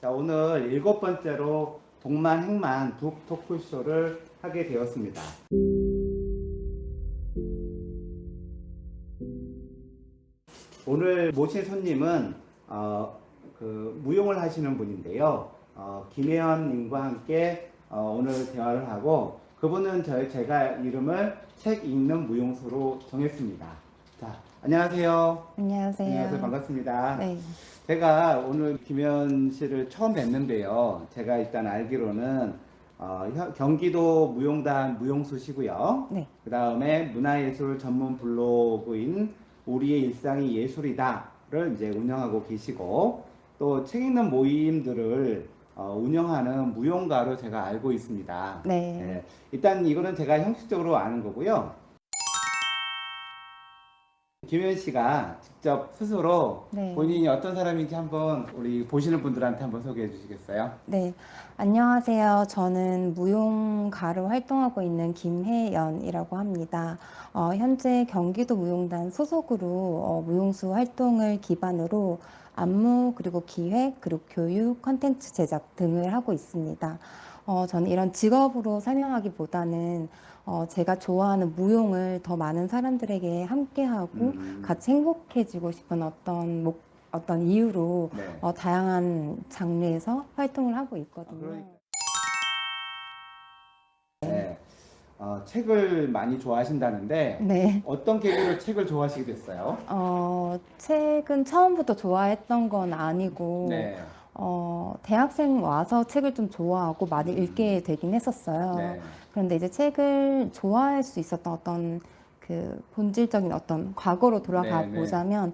자, 오늘 7번째로 동만 행만 북 토크쇼를 하게 되었습니다. 오늘 모신 손님은 무용을 하시는 분인데요. 김혜연님과 함께 오늘 대화를 하고, 그분은 제가 이름을 책 읽는 무용수로 정했습니다. 자, 안녕하세요. 안녕하세요. 안녕하세요. 반갑습니다. 네. 제가 오늘 김혜연 씨를 처음 뵀는데요. 제가 일단 알기로는 경기도 무용단 무용수시고요. 네. 그 다음에 문화예술 전문 블로그인 우리의 일상이 예술이다를 이제 운영하고 계시고, 또 책 읽는 모임들을 운영하는 무용가로 제가 알고 있습니다. 네. 일단 이거는 제가 형식적으로 아는 거고요. 김혜연 씨가 직접 스스로 네. 본인이 어떤 사람인지 한번 우리 보시는 분들한테 한번 소개해 주시겠어요? 네. 안녕하세요. 저는 무용가로 활동하고 있는 김혜연이라고 합니다. 현재 경기도 무용단 소속으로 무용수 활동을 기반으로 안무, 그리고 기획, 그리고 교육, 컨텐츠 제작 등을 하고 있습니다. 저는 이런 직업으로 설명하기보다는 제가 좋아하는 무용을 더 많은 사람들에게 함께하고 같이 행복해지고 싶은 어떤 이유로 네. 다양한 장르에서 활동을 하고 있거든요. 네. 책을 많이 좋아하신다는데 네. 어떤 계기로 책을 좋아하시게 됐어요? 책은 처음부터 좋아했던 건 아니고, 네. 대학생 와서 책을 좀 좋아하고 많이 읽게 되긴 했었어요. 네. 그런데 이제 책을 좋아할 수 있었던 어떤 그 본질적인 어떤 과거로 돌아가 네, 네. 보자면,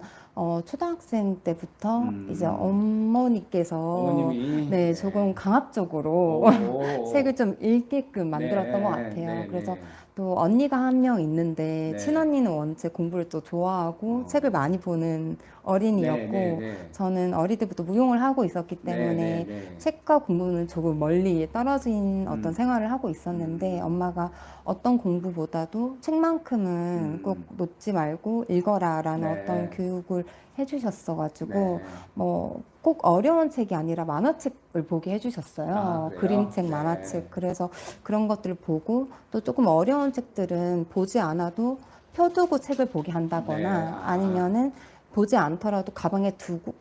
초등학생 때부터 이제 어머니께서 어머님이 네, 조금 강압적으로 오. 책을 좀 읽게끔 만들었던 것 같아요. 네, 그래서 네. 또 언니가 한 명 있는데 네. 친언니는 원체 공부를 또 좋아하고 책을 많이 보는 어린이였고, 네, 네. 저는 어릴 때부터 무용을 하고 있었기 때문에 네, 네, 네. 책과 공부는 조금 멀리 떨어진 어떤 생활을 하고 있었는데, 엄마가 어떤 공부보다도 책만큼은 꼭 놓지 말고 읽어라라는 네. 어떤 교육을 해주셨어가지고, 네. 뭐 꼭 어려운 책이 아니라 만화책을 보게 해주셨어요. 아, 그래요? 그림책, 네. 만화책. 그래서 그런 것들을 보고, 또 조금 어려운 책들은 보지 않아도 펴두고 책을 보게 한다거나, 네. 아니면은 보지 않더라도 가방에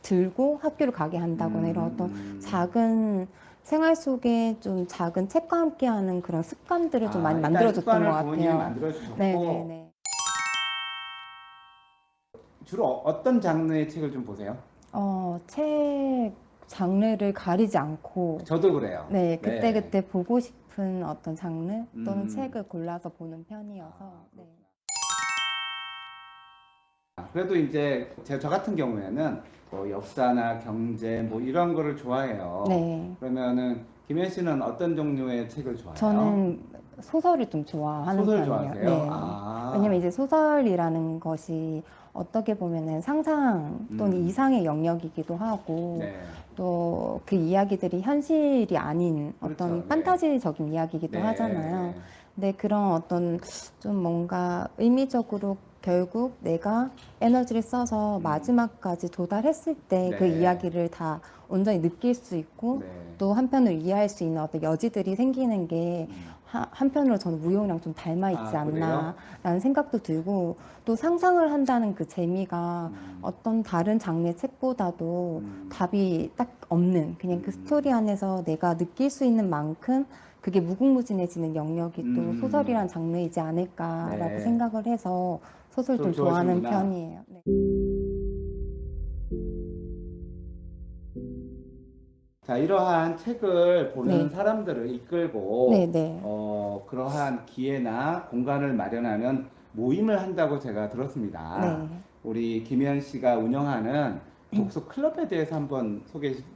들고 학교를 가게 한다거나, 이런 어떤 작은 생활 속에 좀 작은 책과 함께하는 그런 습관들을 좀 많이 일단 만들어줬던 것 습관을 부모님이 같아요. 만들어주셨고, 네네네. 주로 어떤 장르의 책을 좀 보세요? 책 장르를 가리지 않고, 저도 그래요. 네, 그때 보고 싶은 어떤 장르 또는 음. 책을 골라서 보는 편이어서, 네. 그래도 이제 저 같은 경우에는 뭐 역사나 경제 뭐 이런 거를 좋아해요. 네. 그러면은 김현 씨는 어떤 종류의 책을 좋아해요? 저는 소설을 좀 좋아하는 소설 편이에요. 좋아하세요? 네. 아. 왜냐면 이제 소설이라는 것이 어떻게 보면은 상상 또는 이상의 영역이기도 하고, 네. 또 그 이야기들이 현실이 아닌 어떤 그렇죠. 네. 판타지적인 이야기이기도 네. 하잖아요. 근데 그런 어떤 좀 뭔가 의미적으로 결국 내가 에너지를 써서 마지막까지 도달했을 때 그 네. 이야기를 다 온전히 느낄 수 있고, 네. 또 한편으로 이해할 수 있는 어떤 여지들이 생기는 게 한편으로 저는 무용이랑 좀 닮아 있지 않나라는 생각도 들고, 또 상상을 한다는 그 재미가 어떤 다른 장르의 책보다도 답이 딱 없는, 그냥 그 스토리 안에서 내가 느낄 수 있는 만큼 그게 무궁무진해지는 영역이 또 소설이란 장르이지 않을까라고 네. 생각을 해서 소설 좀 좀 좋아하는 좋아하시는구나. 편이에요. 네. 자, 이러한 책을 보는 네. 사람들을 이끌고 네, 네. 그러한 기회나 공간을 마련하는 모임을 한다고 제가 들었습니다. 네. 우리 김현 씨가 운영하는 독서 클럽에 대해서 한번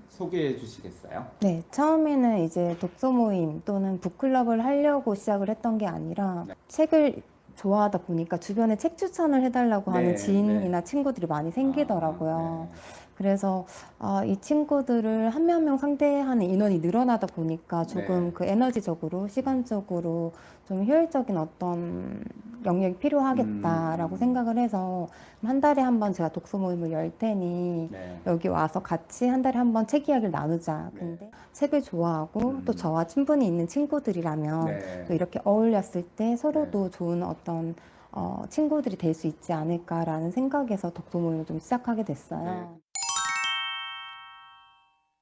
소개해 주시겠어요? 네, 처음에는 이제 독서 모임 또는 북클럽을 하려고 시작을 했던 게 아니라, 네. 책을 좋아하다 보니까 주변에 책 추천을 해달라고 네, 하는 지인이나 친구들이 많이 생기더라고요. 그래서 이 친구들을 한 명 한 명 상대하는 인원이 늘어나다 보니까 조금 네. 그 에너지적으로, 시간적으로 좀 효율적인 어떤 영역이 필요하겠다라고 생각을 해서 한 달에 한 번 제가 독서 모임을 열 테니 네. 여기 와서 같이 한 달에 한 번 책 이야기를 나누자. 네. 근데 책을 좋아하고 또 저와 친분이 있는 친구들이라면 네. 또 이렇게 어울렸을 때 서로도 좋은 어떤 친구들이 될 수 있지 않을까라는 생각에서 독서 모임을 좀 시작하게 됐어요.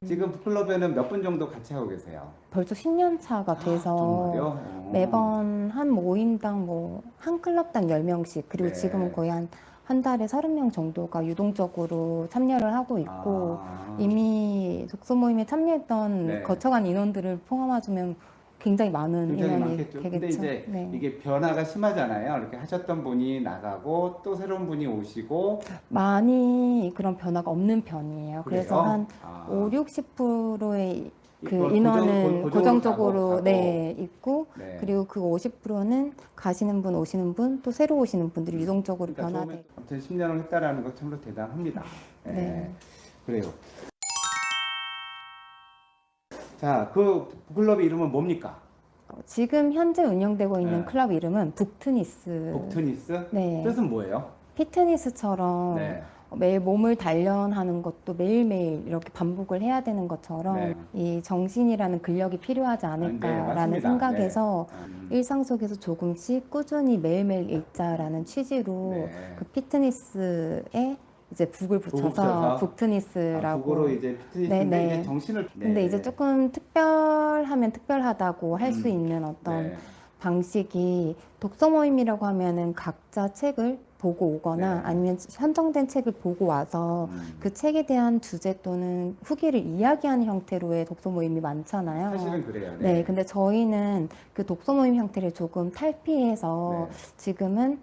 지금 북클럽에는 몇 분 정도 같이 하고 계세요? 벌써 10년 차가 돼서 정말요? 매번 한 모임당 뭐 한 클럽당 10명씩 그리고 네. 지금은 거의 한 달에 30명 정도가 유동적으로 참여를 하고 있고 이미 독서 모임에 참여했던 네. 거쳐간 인원들을 포함해주면 굉장히 많은 굉장히 인원이 많겠죠. 되겠죠. 근데 이제 네. 이게 변화가 심하잖아요. 이렇게 하셨던 분이 나가고 또 새로운 분이 오시고. 많이 그런 변화가 없는 편이에요. 그래서 그래요? 한 5, 60%의 그 이거 인원은 고정으로 고정적으로 가고. 네, 있고 네. 그리고 그 50%는 가시는 분, 오시는 분, 또 새로 오시는 분들이 유동적으로 그러니까 변화돼. 처음에 아무튼 10년을 했다라는 거 참으로 대단합니다. 네. 네. 그래요. 자, 그 클럽의 이름은 뭡니까? 지금 현재 운영되고 있는 네. 클럽 이름은 북트니스. 북트니스? 네. 뜻은 뭐예요? 피트니스처럼 네. 매일 몸을 단련하는 것도 매일매일 이렇게 반복을 해야 되는 것처럼 네. 이 정신이라는 근력이 필요하지 않을까라는 맞습니다. 생각에서 네. 일상 속에서 조금씩 꾸준히 매일매일 읽자라는 취지로 네. 그 피트니스에 이제 북을 붙여서 붙여서? 북트니스라고. 국어로 이제 피트니스인데 네네. 이제 정신을. 근데 네. 이제 조금 특별하면 특별하다고 할 수 있는 어떤 네. 방식이 독서 모임이라고 하면은 각자 책을 보고 오거나 네. 아니면 선정된 책을 보고 와서 그 책에 대한 주제 또는 후기를 이야기하는 형태로의 독서 모임이 많잖아요. 사실은 그래요. 네, 근데 저희는 그 독서 모임 형태를 조금 탈피해서 네. 지금은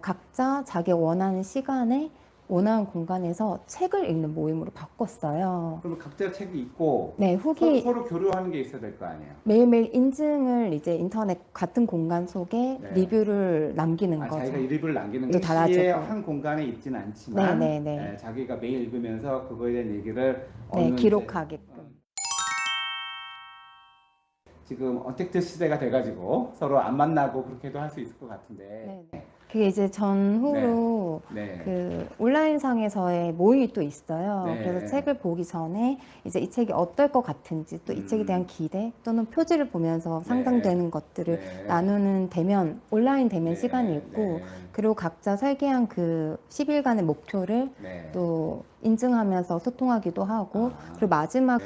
각자 자기 원하는 시간에 원하는 공간에서 책을 읽는 모임으로 바꿨어요. 그러면 각자 책이 있고 네, 후기 서로 교류하는 게 있어야 될 거 아니에요. 매일매일 인증을 이제 인터넷 같은 공간 속에 네. 리뷰를 남기는 거죠. 자기가 리뷰를 남기는 또 게 시의 달아주고. 한 공간에 있지는 않지만 네네네. 자기가 매일 읽으면서 그거에 대한 얘기를 네, 어느 기록하게끔. 지금 언택트 시대가 돼가지고 서로 안 만나고 그렇게도 할 수 있을 것 같은데. 네. 그게 이제 전후로 네. 그 온라인상에서의 모임이 또 있어요. 네. 그래서 책을 보기 전에 이제 이 책이 어떨 것 같은지 또 이 책에 대한 기대 또는 표지를 보면서 상상되는 것들을 네. 나누는 온라인 대면 네. 시간이 있고 네. 그리고 각자 설계한 그 10일간의 목표를 네. 또 인증하면서 소통하기도 하고 아. 그리고 마지막 네.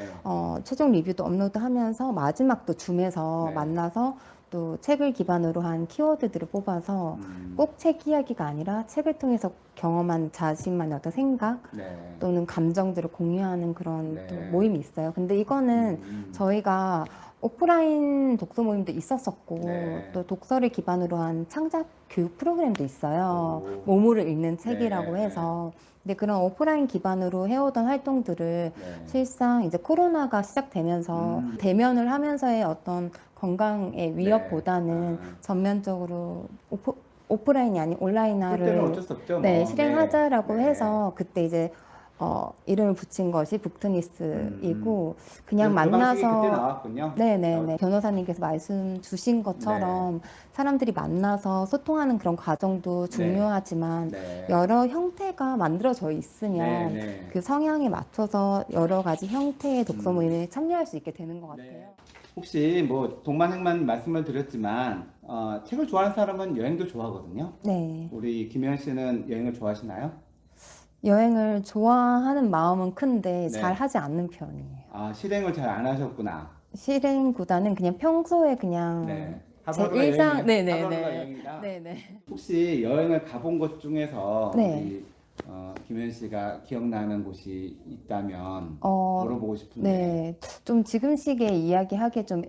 최종 리뷰도 업로드하면서 마지막 또 줌에서 네. 만나서 또 책을 기반으로 한 키워드들을 뽑아서 꼭 책 이야기가 아니라 책을 통해서 경험한 자신만의 어떤 생각 네. 또는 감정들을 공유하는 그런 네. 또 모임이 있어요. 근데 이거는 저희가 오프라인 독서 모임도 있었었고 네. 또 독서를 기반으로 한 창작 교육 프로그램도 있어요. 오. 모모를 읽는 책이라고 네. 해서. 근데 그런 오프라인 기반으로 해오던 활동들을 네. 실상 이제 코로나가 시작되면서 대면을 하면서의 어떤 건강의 위협보다는 아. 전면적으로 오프라인이 아닌 그럴 때는 온라인화를 어쩔 수 없죠. 네, 뭐. 실행하자라고 네. 해서 그때 이제 이름을 붙인 것이 북트니스이고 그냥 그 방식이 그때 만나서 나왔군요. 네네네 변호사님께서 말씀 주신 것처럼 사람들이 만나서 소통하는 그런 과정도 중요하지만 네. 여러 형태가 만들어져 있으면 네. 그 성향에 맞춰서 여러 가지 형태의 독서 모임에 참여할 수 있게 되는 것 같아요. 네. 혹시 뭐 동반행만 말씀을 드렸지만 책을 좋아하는 사람은 여행도 좋아하거든요. 네. 우리 김현 씨는 여행을 좋아하시나요? 여행을 좋아하는 마음은 큰데 네. 잘 하지 않는 편이에요. 아, 실행을 잘 안 하셨구나. 실행보다는 그냥 평소에 그냥 네. 제 하루하루가 일상 여행이다. 네네네. 하루하루가 여행이다. 네네. 혹시 여행을 가본 곳 중에서 네. 우리 김현 씨가 기억나는 곳이 있다면 어, 물어보고 싶은데. 네. 좀 지금 시기에 이야기하기에 좀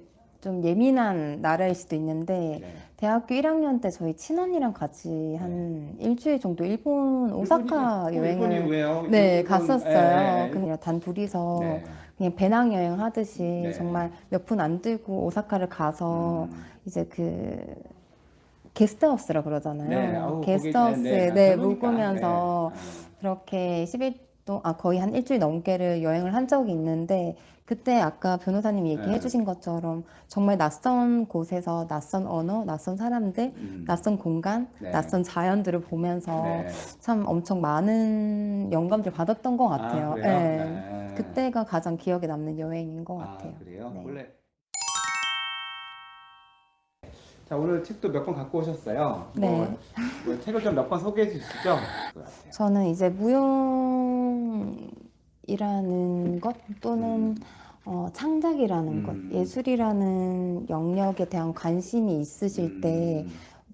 예민한 나라일 수도 있는데 네. 대학교 1학년 때 저희 친언니랑 같이 한 일주일 정도 일본 오사카 일본이 여행을 왜요? 네, 일본, 갔었어요. 예, 예. 그냥 단 둘이서 네. 그냥 배낭여행 하듯이 네. 정말 몇 푼 안 들고 오사카를 가서 음. 이제 그 게스트하우스라 그러잖아요. 네. 아우, 게스트하우스에 거기, 네, 묵으면서 네. 그렇게 10일 거의 한 일주일 넘게를 여행을 한 적이 있는데 그때 아까 변호사님이 얘기해 네. 주신 것처럼 정말 낯선 곳에서 낯선 언어, 낯선 사람들, 낯선 공간, 네. 낯선 자연들을 보면서 네. 참 엄청 많은 영감들 받았던 것 아, 같아요. 그래요? 예. 네. 그때가 가장 기억에 남는 여행인 것 아, 같아요. 그래요? 네. 원래 자, 오늘 책도 몇 권 갖고 오셨어요. 네. 뭐 책을 좀 몇 권 소개해 주시죠? 저는 이제 무용이라는 것 또는 창작이라는 것, 예술이라는 영역에 대한 관심이 있으실 때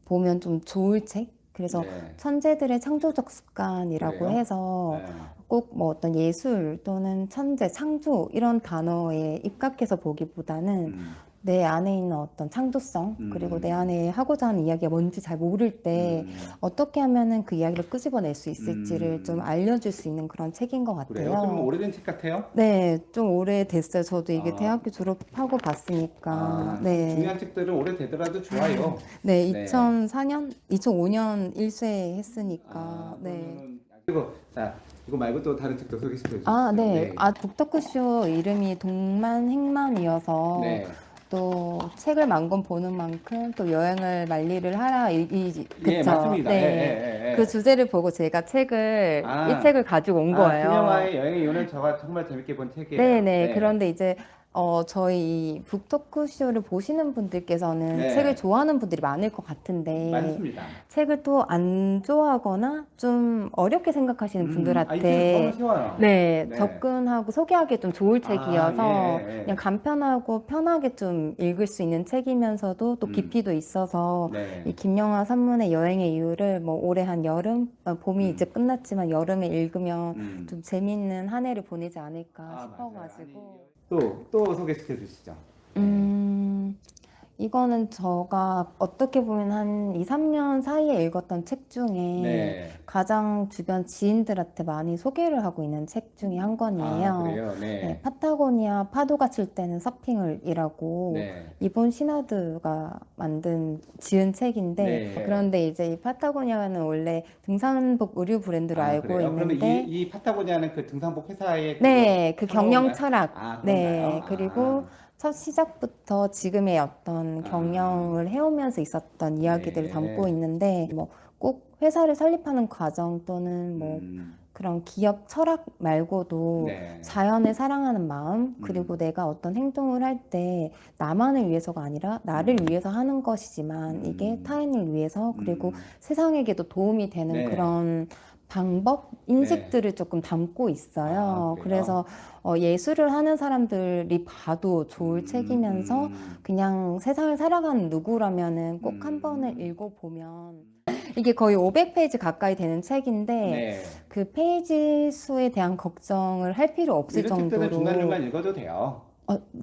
보면 좀 좋을 책? 그래서 네. 천재들의 창조적 습관이라고 그래요? 해서 네. 꼭 뭐 어떤 예술 또는 천재, 창조 이런 단어에 입각해서 보기보다는 내 안에 있는 어떤 창조성 그리고 내 안에 하고자 하는 이야기가 뭔지 잘 모를 때 어떻게 하면은 그 이야기를 끄집어낼 수 있을지를 좀 알려줄 수 있는 그런 책인 것 그래요? 좀 같아요. 오래된 책 같아요? 네, 좀 오래됐어요. 저도 이게 아. 대학교 졸업하고 봤으니까. 아, 네. 중요한 책들은 오래되더라도 좋아요. 네, 네. 2004년, 2005년 1쇄 했으니까. 네. 그리고 자, 이거 말고 또 다른 책도 소개시켜 주세요. 아, 네. 아, 북토크쇼 이름이 동만행만이어서 네. 또 책을 만 권 보는 만큼 또 여행을 만리를 하라 예, 그쵸? 맞습니다. 네. 예, 예, 예. 그 주제를 보고 제가 이 책을 가지고 온 거예요. 김영하의 여행의 이유는 제가 정말 재밌게 본 책이에요. 네네. 그런데 이제 저희 이 북토크쇼를 보시는 분들께서는 네. 책을 좋아하는 분들이 많을 것 같은데 많습니다. 책을 또 안 좋아하거나 좀 어렵게 생각하시는 이 책은 분들한테 너무 쉬워요. 네, 네. 접근하고 소개하기 좀 좋을 책이어서 예, 예. 그냥 간편하고 편하게 좀 읽을 수 있는 책이면서도 또 깊이도 있어서 네. 이 김영하 산문의 여행의 이유를 뭐 올해 한 여름, 봄이 이제 끝났지만 여름에 읽으면 좀 재밌는 한 해를 보내지 않을까 싶어가지고. 또 소개시켜 주시죠. 이거는 제가 어떻게 보면 한 2, 3년 사이에 읽었던 책 중에 네. 가장 주변 지인들한테 많이 소개를 하고 있는 책 중에 한 권이에요. 아, 그래요? 네. 네, 파타고니아 파도가 칠 때는 서핑을 이라고 네. 이본 시나드가 지은 책인데 네. 그런데 이제 이 파타고니아는 원래 등산복 의류 브랜드로 알고 그래요? 그러면 있는데 이 파타고니아는 그 등산복 회사의 네, 그 그거 경영 창업인가요? 철학. 네, 그리고 첫 시작부터 지금의 어떤 경영을 해오면서 있었던 이야기들을 네. 담고 있는데 뭐 꼭 회사를 설립하는 과정 또는 뭐 그런 기업 철학 말고도 네. 자연을 사랑하는 마음 그리고 내가 어떤 행동을 할 때 나만을 위해서가 아니라 나를 위해서 하는 것이지만 이게 타인을 위해서 그리고 세상에게도 도움이 되는 네. 그런 방법, 인식들을 조금 담고 있어요. 그래요? 그래서 예술을 하는 사람들이 봐도 좋을 책이면서 그냥 세상을 살아가는 누구라면은 꼭 한 번을 읽어보면 이게 거의 500페이지 가까이 되는 책인데 네. 그 페이지 수에 대한 걱정을 할 필요 없을 이런 책들은 정도로 중간중간 읽어도 돼요.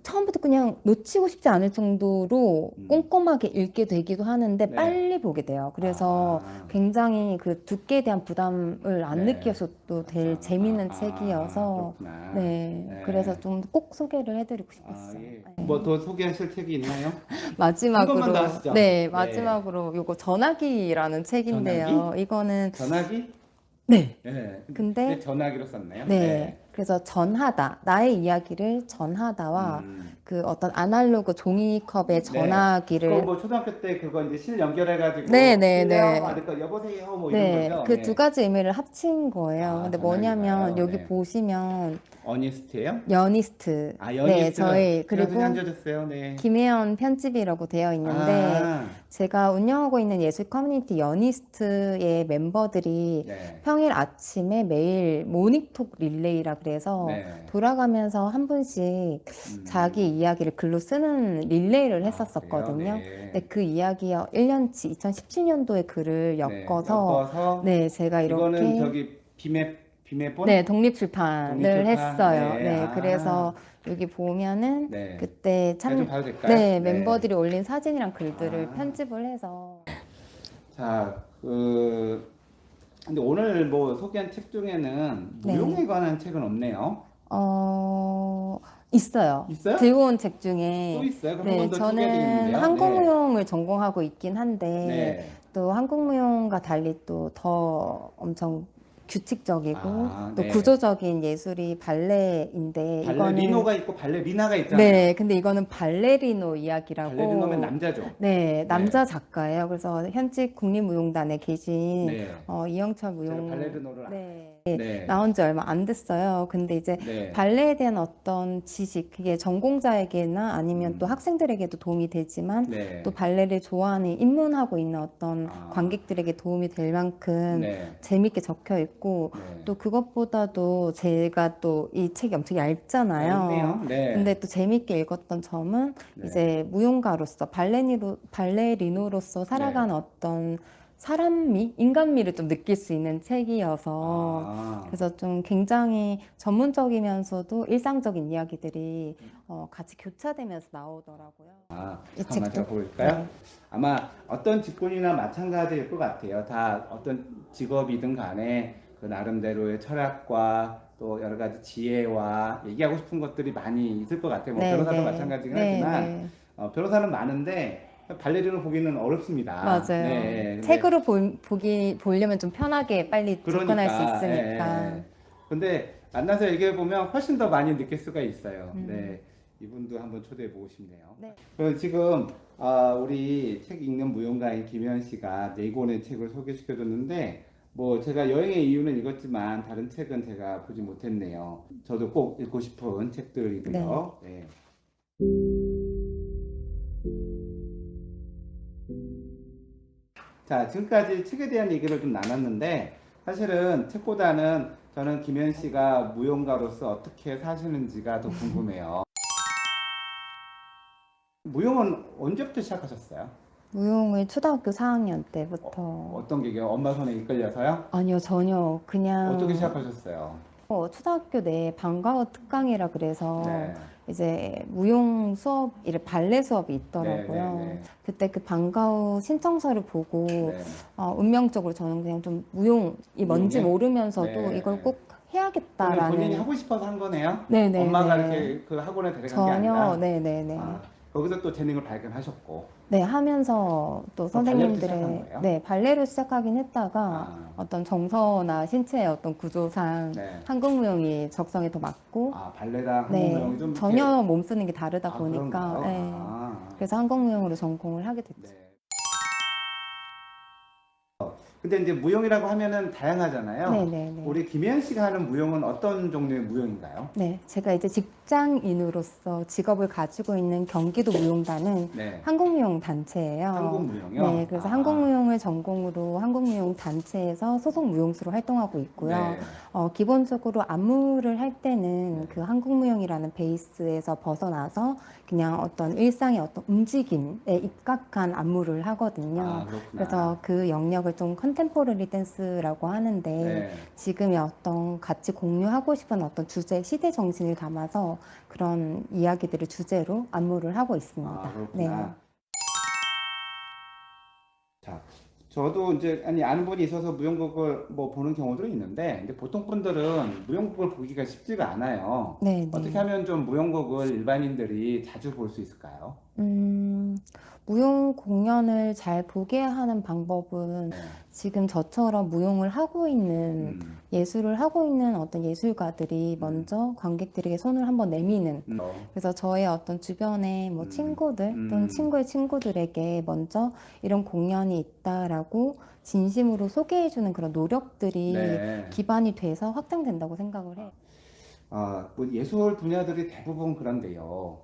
처음부터 그냥 놓치고 싶지 않을 정도로 꼼꼼하게 읽게 되기도 하는데 네. 빨리 보게 돼요. 그래서 굉장히 그 두께에 대한 부담을 안 네. 느껴서도 될 재밌는 책이어서 그렇구나. 네, 네. 그래서 좀 꼭 소개를 해드리고 싶었어요. 예. 네. 뭐 더 소개하실 책이 있나요? 마지막으로 한 권만 더 하시죠. 네, 마지막으로 요거 전화기라는 책인데요. 전화기? 이거는 전화기? 네. 네. 근데 전화기로 썼나요? 네. 그래서 전하다, 나의 이야기를 전하다와 그 어떤 아날로그 종이컵의 전화기를 그거 뭐 초등학교 때 그거 이제 실 연결해가지고 네, 네, 네. 여보세요 뭐 네, 이런 거죠. 그 두 가지 의미를 합친 거예요. 근데 뭐냐면 전화기가요? 여기 네. 보시면 어니스트예요? 연이스트. 연이스트. 네, 저희 그리고 그리고 앉아줬어요. 네. 김혜연 편집이라고 되어 있는데 아, 제가 운영하고 있는 예술 커뮤니티 연이스트의 멤버들이 네. 평일 아침에 매일 모닝톡 릴레이라 그래서 네. 돌아가면서 한 분씩 자기 이야기를 글로 쓰는 릴레이를 했었었거든요. 그래요? 네. 근데 그 이야기에 1년치 2017년도에 글을 엮어서 네, 제가 이거는 이렇게 저기 비매본? 네, 독립출판을 독립출판? 했어요. 네. 네, 그래서 여기 보면은 네. 그때 제가 좀 봐도 될까요? 네, 멤버들이 올린 사진이랑 글들을 편집을 해서 자, 근데 오늘 뭐 소개한 책 중에는 네. 무용에 관한 책은 없네요. 있어요. 있어요? 들고 온 책 중에 또 있어요? 그럼 네, 한번 더 저는 소개해드리는데요. 한국무용을 전공하고 있긴 한데 네. 또 한국무용과 달리 또 더 엄청 규칙적이고 또 네. 구조적인 예술이 발레인데 발레리노가 있고 발레리나가 있잖아요. 네, 근데 이거는 발레리노 이야기라고. 발레리노면 남자죠. 네, 남자 네. 작가예요. 그래서 현직 국립무용단에 계신 네. 이영철 제가 무용 발레리노를 네, 네. 나온 지 얼마 안 됐어요. 근데 이제 네. 발레에 대한 어떤 지식, 그게 전공자에게나 아니면 또 학생들에게도 도움이 되지만 네. 또 발레를 좋아하는 입문하고 있는 어떤 아. 관객들에게 도움이 될 만큼 네. 재밌게 적혀 있고 네. 또 그것보다도 제가 또 이 책이 엄청 얇잖아요. 얇네요. 네. 근데 또 재밌게 읽었던 점은 네. 이제 무용가로서 발레리노로서 살아가는 어떤 사람미, 인간미를 좀 느낄 수 있는 책이어서 아. 그래서 좀 굉장히 전문적이면서도 일상적인 이야기들이 같이 교차되면서 나오더라고요. 이 잠깐만 책도. 제가 볼까요? 네. 아마 어떤 직군이나 마찬가지일 것 같아요. 다 어떤 직업이든 간에 그 나름대로의 철학과 또 여러 가지 지혜와 얘기하고 싶은 것들이 많이 있을 것 같아요. 뭐 네, 변호사도 네. 마찬가지긴 네, 하지만 네. 변호사는 많은데 발레리노 보기는 어렵습니다. 맞아요. 네, 근데 책으로 보려면 좀 편하게 빨리 접근할 수 그러니까, 있으니까. 근데 만나서 얘기해 보면 훨씬 더 많이 느낄 수가 있어요. 음. 네, 이분도 한번 초대해 보고 싶네요. 네. 그래서 지금 우리 책 읽는 무용가인 김현 씨가 네 권의 책을 소개시켜 줬는데 뭐 제가 여행의 이유는 읽었지만 다른 책은 제가 보지 못했네요. 저도 꼭 읽고 싶은 책들이고요. 네. 자, 지금까지 책에 대한 얘기를 좀 나눴는데 사실은 책보다는 저는 김현 씨가 무용가로서 어떻게 사시는지가 더 궁금해요. 무용은 언제부터 시작하셨어요? 무용을 초등학교 4학년 때부터. 어떤 계기요? 엄마 손에 이끌려서요? 아니요, 전혀. 그냥 어떻게 시작하셨어요? 초등학교 내에 방과후 특강이라 그래서 네. 이제 무용 수업, 발레 수업이 있더라고요. 네, 네, 네. 그때 그 방과후 신청서를 보고 네. 운명적으로 저는 그냥 좀 무용이 뭔지 무용에? 모르면서도 네. 이걸 꼭 그러면 해야겠다라는. 본인이 하고 싶어서 한 거네요? 네네. 엄마가 이렇게 그 학원에 데려간 게 전혀, 아니라? 네네네. 거기서 또 재능을 발견하셨고. 네, 하면서 또 발레부터 시작한 선생님들의, 거예요? 네, 발레로 시작하긴 했다가 아. 어떤 정서나 신체의 어떤 구조상 네. 한국 무용이 적성에 더 맞고, 발레랑 한국 네, 무용이 좀 전혀 몸 쓰는 게 다르다 이렇게... 보니까, 그런가요? 네. 그래서 한국 무용으로 전공을 하게 됐죠. 네. 근데 이제 무용이라고 하면은 다양하잖아요. 네네네. 우리 김현 씨가 하는 무용은 어떤 종류의 무용인가요? 네, 제가 이제 직장인으로서 직업을 가지고 있는 경기도 무용단은 네. 한국무용 단체예요. 한국 무용이요? 네, 그래서 한국무용을 전공으로 한국무용 단체에서 소속 무용수로 활동하고 있고요. 네. 기본적으로 안무를 할 때는 그 한국무용이라는 베이스에서 벗어나서 그냥 어떤 일상의 어떤 움직임에 입각한 안무를 하거든요. 그렇구나. 그래서 그 영역을 좀 컨템포러리 댄스라고 하는데 네. 지금의 어떤 같이 공유하고 싶은 어떤 주제, 시대 정신을 담아서 그런 이야기들을 주제로 안무를 하고 있습니다. 그렇구나. 자, 저도 이제 아는 분이 있어서 무용곡을 뭐 보는 경우도 있는데, 근데 보통 분들은 무용곡을 보기가 쉽지가 않아요. 네, 어떻게 네. 하면 좀 무용곡을 일반인들이 자주 볼 수 있을까요? 무용 공연을 잘 보게 하는 방법은 네. 지금 저처럼 무용을 하고 있는 예술을 하고 있는 어떤 예술가들이 먼저 관객들에게 손을 한번 내미는 그래서 저의 어떤 주변의 뭐 친구들 또는 친구의 친구들에게 먼저 이런 공연이 있다라고 진심으로 소개해주는 그런 노력들이 네. 기반이 돼서 확장된다고 생각을 해요. 뭐 예술 분야들이 대부분 그런데요.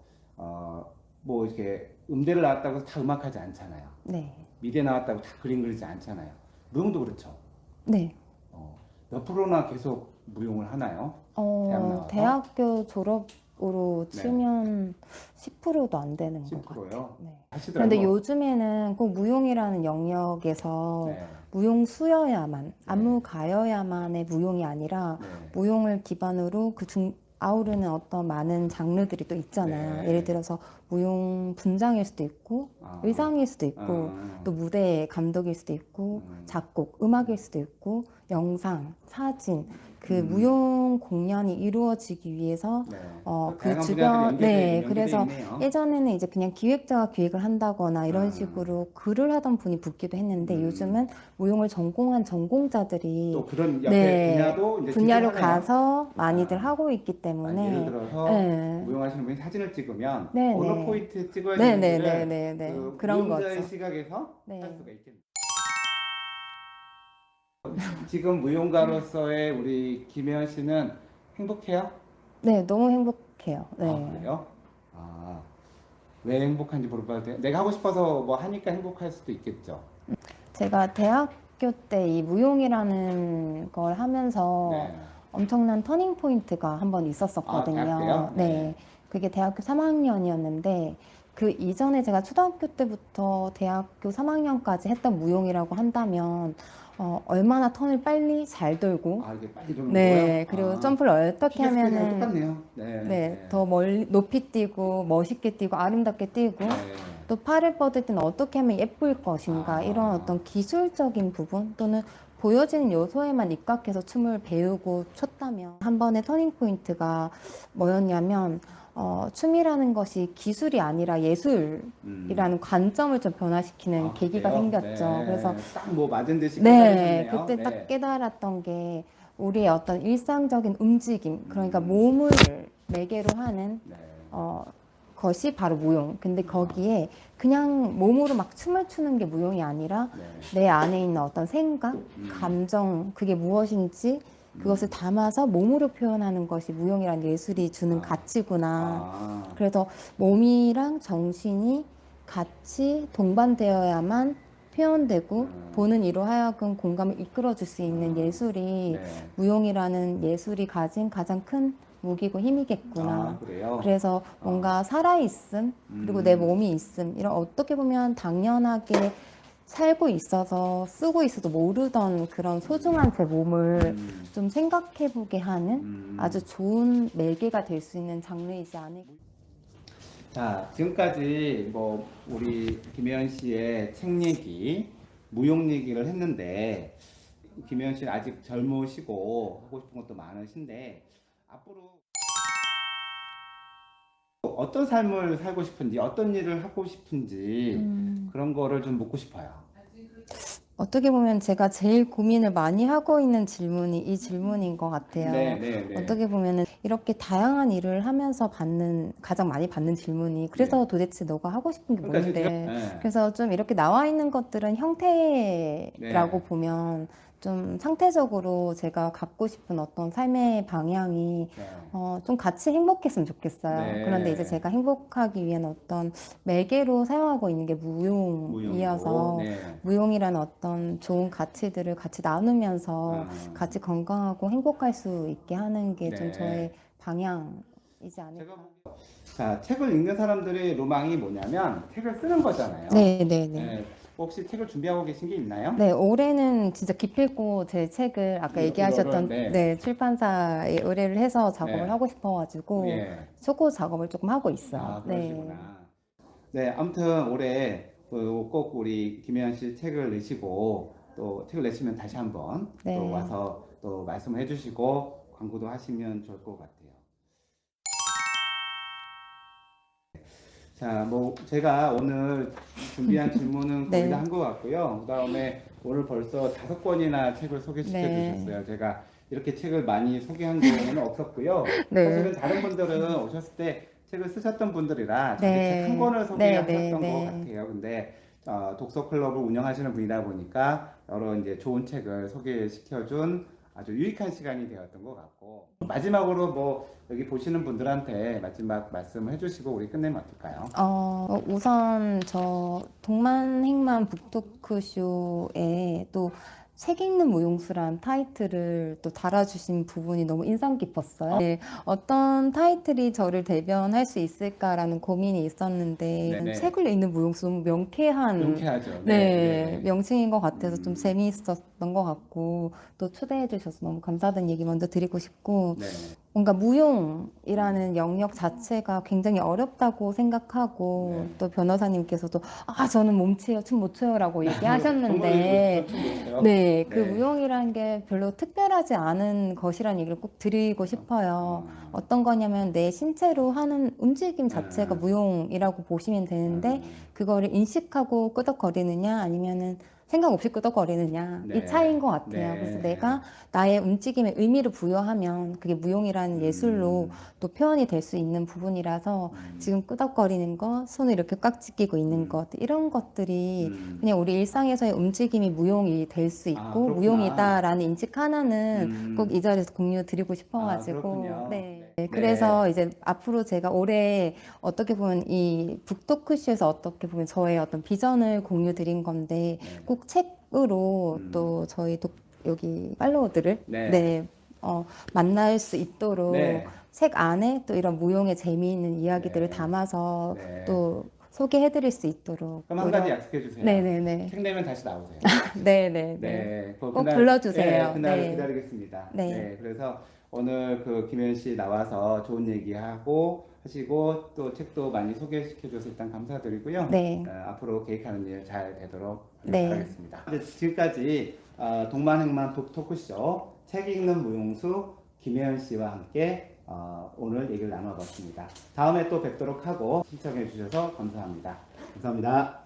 뭐 이렇게 음대를 나왔다고 해서 다 음악하지 않잖아요. 네. 미대 나왔다고 다 그림 그리지 않잖아요. 무용도 그렇죠. 네. 몇 프로나 계속 무용을 하나요? 대학 나와서? 대학교 졸업으로 치면 10%도 안 되는 것 10%요? 같아요. 네. 하시더라고요. 그런데 요즘에는 꼭 무용이라는 영역에서 네. 무용수여야만, 안무가여야만의 무용이 아니라 네. 무용을 기반으로 아우르는 어떤 많은 장르들이 또 있잖아요. 네. 예를 들어서 무용 분장일 수도 있고, 의상일 수도 있고, 또 무대 감독일 수도 있고, 작곡, 음악일 수도 있고, 영상, 사진. 그 무용 공연이 이루어지기 위해서 네. 그 다양한 주변 분야들이 네 연계돼 그래서 있네요. 예전에는 이제 그냥 기획자가 기획을 한다거나 이런 아. 식으로 글을 하던 분이 붙기도 했는데 음. 요즘은 무용을 전공한 전공자들이 또 그런 옆에 네 분야도 이제 분야로 지정하네요. 가서 많이들 아. 하고 있기 예를 때문에 들어서 네. 무용하시는 분이 사진을 찍으면 네, 어느 네. 포인트 찍어야 네, 네, 되는지를 네, 네, 네. 그 그런 무용자의 거죠. 시각에서 네. 할 수가 있겠네요. 지금 무용가로서의 우리 김혜연 씨는 행복해요? 네, 너무 행복해요. 아, 네. 그래요? 아, 왜 행복한지 물어봐도 돼요? 내가 하고 싶어서 뭐 하니까 행복할 수도 있겠죠. 제가 대학교 때 이 무용이라는 걸 하면서 네. 엄청난 터닝 포인트가 한 번 아, 있었었거든요. 대학 때요? 네. 그게 대학교 3학년이었는데 그 이전에 제가 초등학교 때부터 대학교 3학년까지 했던 무용이라고 한다면 얼마나 턴을 빨리 잘 돌고 아, 이게 빨리 도는 네, 거예요? 그리고 아, 점프를 어떻게 피겨스케이트랑 하면은 똑같네요. 네. 네, 더 멀리 높이 뛰고 멋있게 뛰고 아름답게 뛰고 네. 또 팔을 뻗을 때는 어떻게 하면 예쁠 것인가 아. 이런 어떤 기술적인 부분 또는 보여지는 요소에만 입각해서 춤을 배우고 췄다면 한 번의 터닝 포인트가 뭐였냐면 춤이라는 것이 기술이 아니라 예술이라는 관점을 좀 변화시키는 아, 계기가 그래요? 생겼죠. 네. 그래서 딱 뭐 맞은 듯이 네, 깨달으셨네요. 그때 네. 딱 깨달았던 게 우리의 어떤 일상적인 움직임, 그러니까 음. 몸을 매개로 하는 네. 것이 바로 무용. 근데 거기에 그냥 몸으로 막 춤을 추는 게 무용이 아니라 네. 내 안에 있는 어떤 생각, 감정, 그게 무엇인지 그것을 담아서 몸으로 표현하는 것이 무용이라는 예술이 주는 아. 가치구나. 아. 그래서 몸이랑 정신이 같이 동반되어야만 표현되고 보는 이로 하여금 공감을 이끌어줄 수 있는 예술이 네. 무용이라는 예술이 가진 가장 큰 무기고 힘이겠구나. 아, 그래요? 그래서 뭔가 살아있음, 그리고 내 몸이 있음, 이런 어떻게 보면 당연하게 살고 있어서 쓰고 있어도 모르던 그런 소중한 제 몸을 좀 생각해보게 하는 아주 좋은 매개가 될 수 있는 장르이지 않을까. 자, 지금까지 뭐 우리 김혜연 씨의 책 얘기, 무용 얘기를 했는데 김혜연 씨는 아직 젊으시고 하고 싶은 것도 많으신데 앞으로 어떤 삶을 살고 싶은지, 어떤 일을 하고 싶은지 그런 거를 좀 묻고 싶어요. 어떻게 보면 제가 제일 고민을 많이 하고 있는 질문이 이 질문인 것 같아요. 네, 네, 네. 어떻게 보면은 이렇게 다양한 일을 하면서 가장 많이 받는 질문이 그래서 도대체 너가 하고 싶은 게 그러니까 뭔데? 지금, 네. 그래서 좀 이렇게 나와 있는 것들은 형태라고 네. 보면 좀 상태적으로 제가 갖고 싶은 어떤 삶의 방향이 네. 좀 같이 행복했으면 좋겠어요. 네. 그런데 이제 제가 행복하기 위한 어떤 매개로 사용하고 있는 게 무용이어서 무용으로, 네. 무용이라는 어떤 좋은 가치들을 같이 나누면서 같이 건강하고 행복할 수 있게 하는 게 좀 네. 저의 방향이지 않을까. 자, 책을 읽는 사람들의 로망이 뭐냐면 책을 쓰는 거잖아요. 네, 네, 네. 네. 혹시 책을 준비하고 계신 게 있나요? 네, 올해는 진짜 기필코 제 책을 아까 얘기하셨던 네. 네, 출판사에 의뢰를 해서 작업을 네. 하고 싶어가지고 예. 초고 작업을 조금 하고 있어요. 아, 네. 그러시구나. 네, 아무튼 올해 꼭 우리 김혜연 씨 책을 내시고 또 책을 내시면 다시 한번 네. 또 와서 또 말씀을 해주시고 광고도 하시면 좋을 것 같아요. 자, 뭐 제가 오늘 준비한 질문은 거의 네. 다 한 것 같고요. 그다음에 오늘 벌써 5권이나 책을 소개시켜 네. 주셨어요. 제가 이렇게 책을 많이 소개한 경우는 없었고요. 네. 사실은 다른 분들은 오셨을 때 책을 쓰셨던 분들이라 자기 네. 책 한 권을 네, 소개하셨던 네, 것 네. 같아요. 근데 독서 클럽을 운영하시는 분이다 보니까 여러 이제 좋은 책을 소개시켜준 아주 유익한 시간이 되었던 것 같고 마지막으로 뭐 여기 보시는 분들한테 마지막 말씀을 해주시고 우리 끝내면 어떨까요? 우선 저 동만행만 북토크쇼에 또 책 읽는 무용수란 타이틀을 또 달아주신 부분이 너무 인상 깊었어요. 네, 어떤 타이틀이 저를 대변할 수 있을까라는 고민이 있었는데 네네. 책을 읽는 무용수 너무 명쾌한 명쾌하죠. 네, 명칭인 것 같아서 좀 재미있었던 것 같고 또 초대해 주셔서 너무 감사하다는 얘기 먼저 드리고 싶고 네. 뭔가 무용이라는 영역 자체가 굉장히 어렵다고 생각하고 네. 또 변호사님께서도 저는 몸치예요, 춤 못 춰요라고 얘기하셨는데 정말 네, 그 네. 무용이라는 게 별로 특별하지 않은 것이라는 얘기를 꼭 드리고 싶어요. 어떤 거냐면 내 신체로 하는 움직임 자체가 무용이라고 보시면 되는데 그거를 인식하고 끄덕거리느냐 아니면은 생각 없이 끄덕거리느냐 네. 이 차이인 것 같아요. 네. 그래서 내가 나의 움직임에 의미를 부여하면 그게 무용이라는 예술로 또 표현이 될 수 있는 부분이라서 지금 끄덕거리는 것, 손을 이렇게 깍지 끼고 있는 것 이런 것들이 그냥 우리 일상에서의 움직임이 무용이 될 수 있고 그렇구나. 무용이다라는 인식 하나는 꼭 이 자리에서 공유 드리고 싶어가지고 그렇군요. 네. 네. 그래서 이제 앞으로 제가 올해 어떻게 보면 이 북토크쇼에서 어떻게 보면 저의 어떤 비전을 공유 드린 건데 꼭 책으로 또 저희 여기 팔로워들을 네. 만날 수 있도록 네. 책 안에 또 이런 무용의 재미있는 이야기들을 네. 담아서 네. 또 소개해드릴 수 있도록 그럼 한 가지 약속해 주세요. 네네네. 책 내면 다시 나오세요. 네네네. 네. 꼭 불러주세요. 네, 그날을 네. 기다리겠습니다. 네. 네. 그래서 오늘 그 김현 씨 나와서 좋은 얘기하고 하시고 또 책도 많이 소개시켜 줘서 일단 감사드리고요. 네. 앞으로 계획하는 일 잘 되도록 네. 바라겠습니다. 이제 지금까지 동반행만 토크쇼 책 읽는 무용수 김혜연 씨와 함께 오늘 얘기를 나눠봤습니다. 다음에 또 뵙도록 하고 신청해 주셔서 감사합니다. 감사합니다.